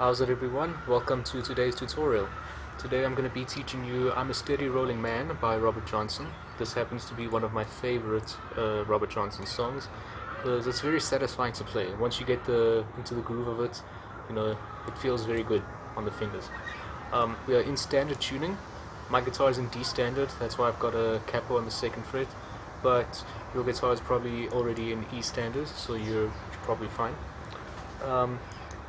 How's it, everyone? Welcome to today's tutorial. Today I'm going to be teaching you I'm a Steady Rolling Man by Robert Johnson. This happens to be one of my favorite Robert Johnson songs because it's very satisfying to play. Once you get into the groove of it, it feels very good on the fingers. We are in standard tuning. My guitar is in D standard, that's why I've got a capo on the 2nd fret, but your guitar is probably already in E standard, so you're probably fine.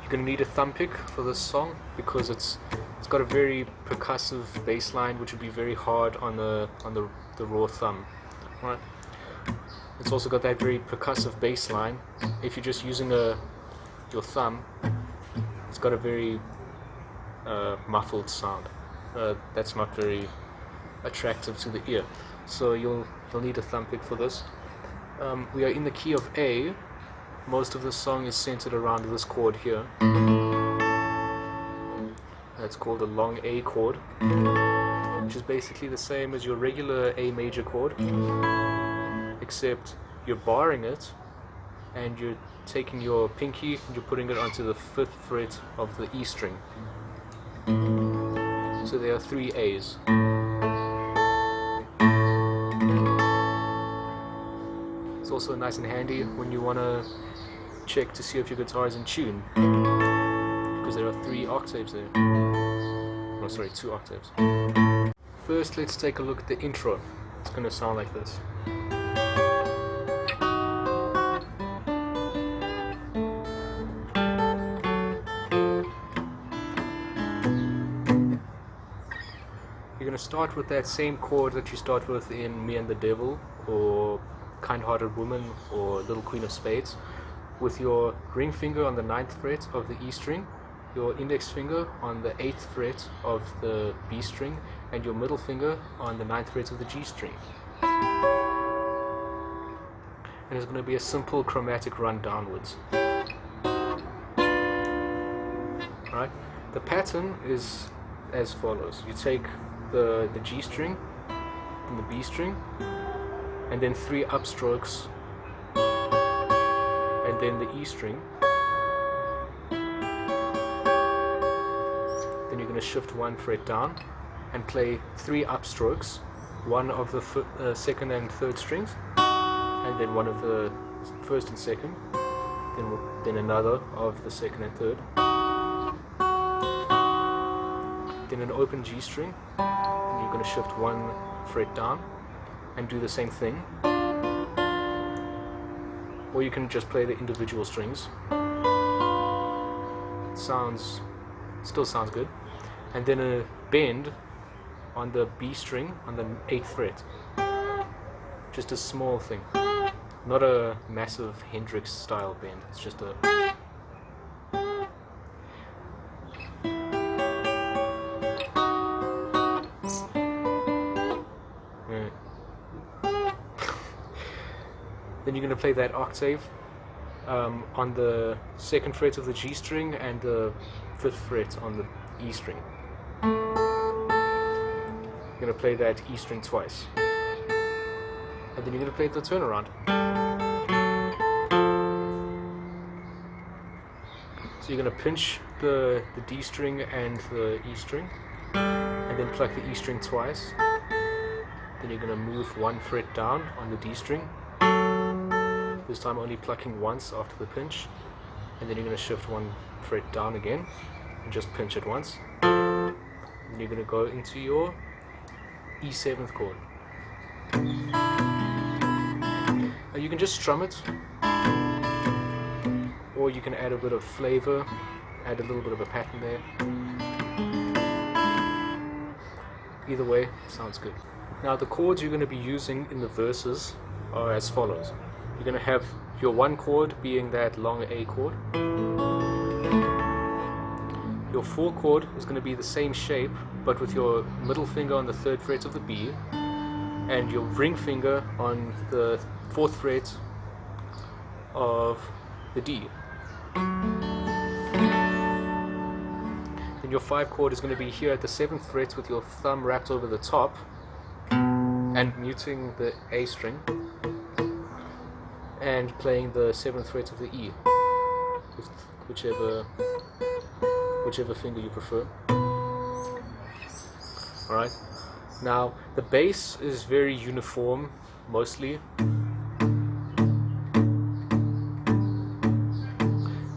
You're going to need a thumb pick for this song because it's got a very percussive bass line which would be very hard on the raw thumb. Right? It's also got that very percussive bass line. If you're just using your thumb, it's got a very muffled sound. That's not very attractive to the ear. So you'll need a thumb pick for this. We are in the key of A. Most of the song is centered around this chord here. That's called a long A chord, which is basically the same as your regular A major chord, except you're barring it and you're taking your pinky and you're putting it onto the 5th fret of the E string. So there are 3 A's. It's also nice and handy when you want to check to see if your guitar is in tune, because there are 3 octaves there. Oh, sorry, 2 octaves. First, let's take a look at the intro. It's going to sound like this. You're going to start with that same chord that you start with in Me and the Devil, or Kind-Hearted Woman, or Little Queen of Spades, with your ring finger on the 9th fret of the E string, your index finger on the 8th fret of the B string, and your middle finger on the 9th fret of the G string. And it's going to be a simple chromatic run downwards. Alright, the pattern is as follows. You take the G string and the B string, and then 3 upstrokes, and then the E string. Then you're going to shift 1 fret down and play 3 upstrokes, one of the 2nd and 3rd strings, and then one of the 1st and 2nd, then another of the 2nd and 3rd, then an open G string, and you're going to shift 1 fret down and do the same thing. Or you can just play the individual strings. It still sounds good. And then a bend on the B string on the 8th fret. Just a small thing. Not a massive Hendrix style bend. It's just a... Then you're going to play that octave on the 2nd fret of the G string and the 5th fret on the E string. You're going to play that E string twice. And then you're going to play the turnaround. So you're going to pinch the D string and the E string, and then pluck the E string twice. Then you're going to move 1 fret down on the D string. This time only plucking once after the pinch, and then you're going to shift 1 fret down again and just pinch it once. And you're going to go into your E7th chord. You can just strum it, or you can add a bit of flavor, add a little bit of a pattern there. Either way, sounds good. Now the chords you're going to be using in the verses are as follows. You're going to have your 1 chord being that long A chord. Your 4 chord is going to be the same shape, but with your middle finger on the 3rd fret of the B, and your ring finger on the 4th fret of the D. Then your 5 chord is going to be here at the 7th fret with your thumb wrapped over the top and muting the A string, and playing the 7th fret of the E, whichever whichever finger you prefer. Alright, now the bass is very uniform mostly,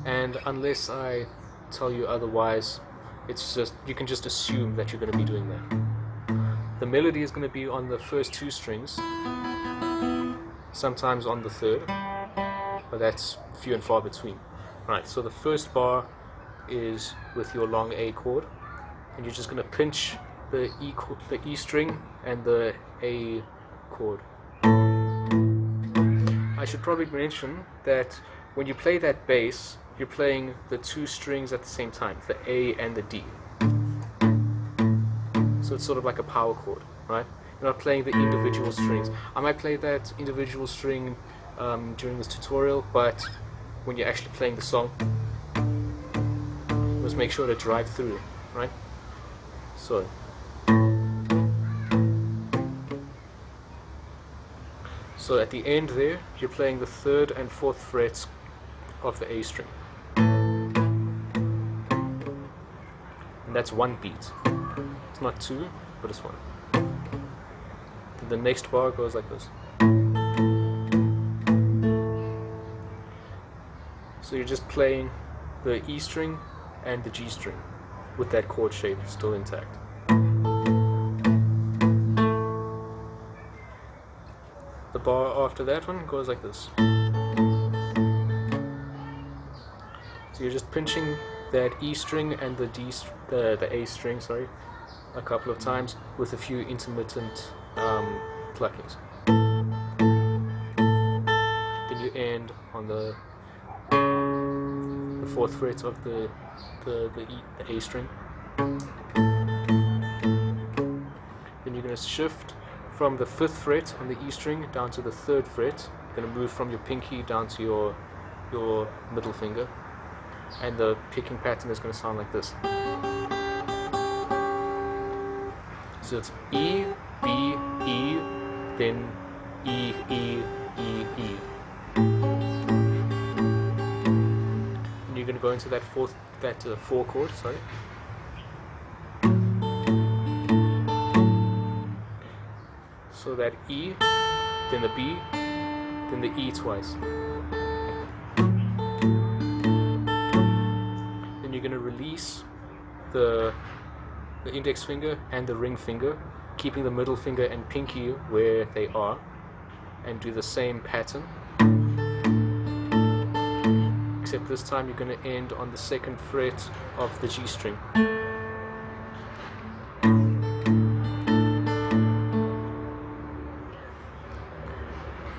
and unless I tell you otherwise, it's just, you can just assume that you're going to be doing that. The melody is going to be on the first two strings, sometimes on the third, but that's few and far between. Right, so the first bar is with your long A chord, and you're just going to pinch the E string and the A chord. I should probably mention that when you play that bass, you're playing the two strings at the same time, the A and the D. So it's sort of like a power chord, right? You're not playing the individual strings. I might play that individual string during this tutorial, but when you're actually playing the song, let's make sure to drive through, right? So at the end there, you're playing the 3rd and 4th frets of the A string. And that's one beat. It's not two, but it's one. Then the next bar goes like this. So you're just playing the E string and the G string with that chord shape still intact. The bar after that one goes like this. So you're just pinching that E string and the the A string, sorry, a couple of times with a few intermittent pluckings. Then you end on the 4th fret of the A string. Then you're going to shift from the 5th fret on the E string down to the 3rd fret. You're going to move from your pinky down to your middle finger, and the picking pattern is going to sound like this. So it's E, B, E, then E, E, E, E. And you're going to go into that 4 chord, sorry. So that E, then the B, then the E twice. Then you're going to release the index finger and the ring finger, keeping the middle finger and pinky where they are, and do the same pattern. Except this time you're going to end on the 2nd fret of the G string.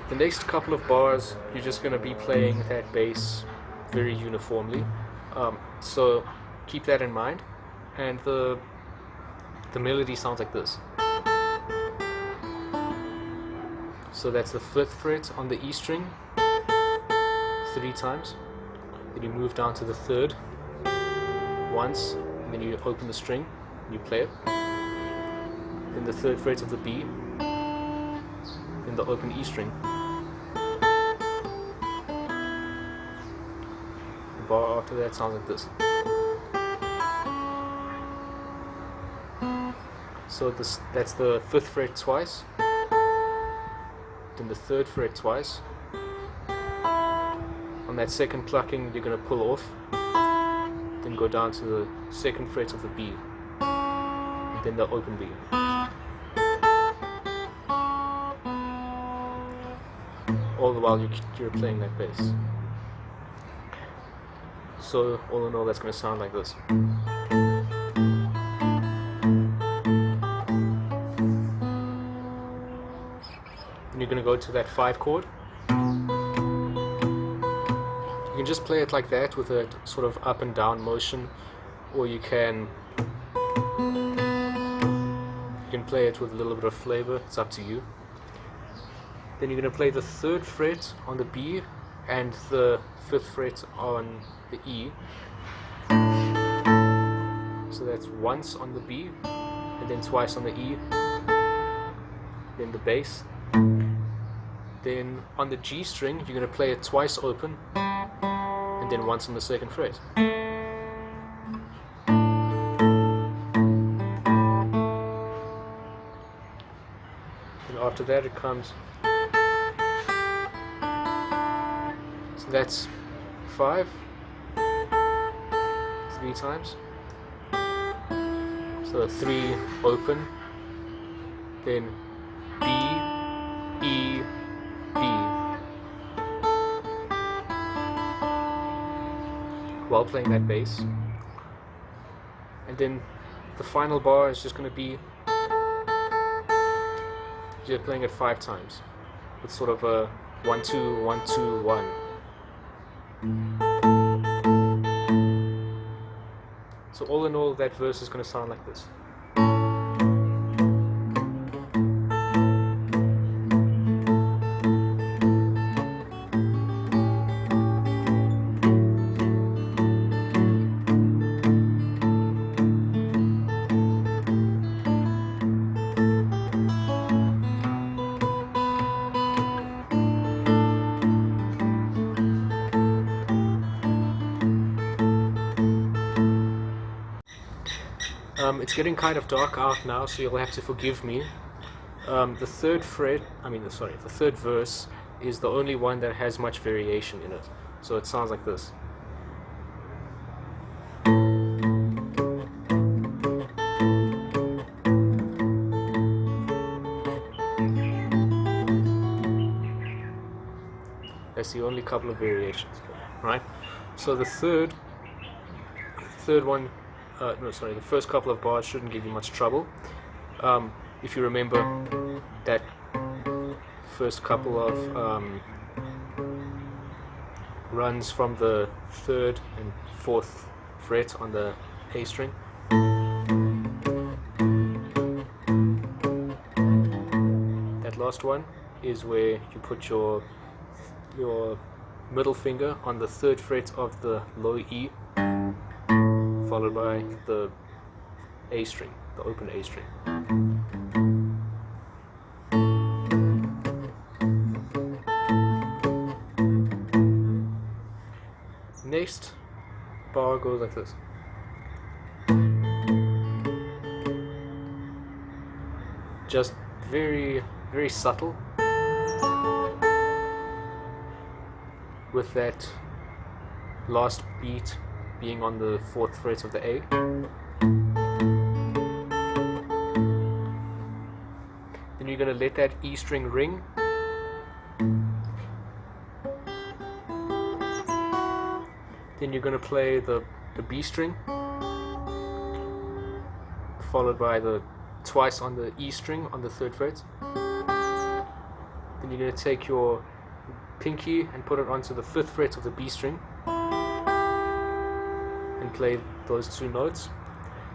The next couple of bars, you're just going to be playing that bass very uniformly. So keep that in mind. And the melody sounds like this. So that's the 5th fret on the E string 3 times. Then you move down to the 3rd once, and then you open the string and you play it. Then the 3rd fret of the B, then the open E string. The bar after that sounds like this. So that's the 5th fret twice, then the 3rd fret twice. On that 2nd plucking, you're going to pull off, then go down to the 2nd fret of the B, and then the open B. All the while you're playing that bass. So all in all, that's going to sound like this. Then you're going to go to that 5 chord. You can just play it like that with a sort of up and down motion, or you can play it with a little bit of flavor. It's up to you. Then you're going to play the 3rd fret on the B and the 5th fret on the E. So that's once on the B and then twice on the E, then the bass. Then on the G string you're going to play it twice open and then once on the 2nd fret. after that it comes, so that's 5 3 times, so 3 open, then B, E, B, while playing that bass. And then the final bar is just going to be, you're playing it 5 times with sort of a 1 2 1 2 1. So all in all, that verse is going to sound like this. It's getting kind of dark out now, so you'll have to forgive me. The third verse is the only one that has much variation in it. So it sounds like this. That's the only couple of variations, right? So the first couple of bars shouldn't give you much trouble. If you remember that first couple of runs from the 3rd and 4th fret on the A string. That last one is where you put your middle finger on the 3rd fret of the low E, followed by the A string, the open A string. Next bar goes like this. Just very, very subtle, with that last beat being on the 4th fret of the A. Then you're going to let that E string ring. Then you're going to play the B string, followed by the twice on the E string on the 3rd fret. Then you're going to take your pinky and put it onto the 5th fret of the B string and play those 2 notes.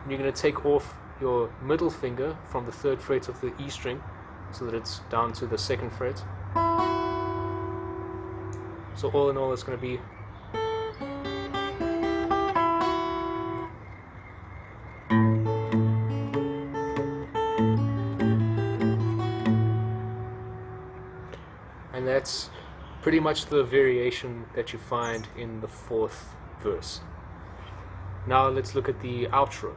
And you're going to take off your middle finger from the 3rd fret of the E string so that it's down to the 2nd fret. So all in all, it's going to be and that's pretty much the variation that you find in the 4th verse. Now let's look at the outro.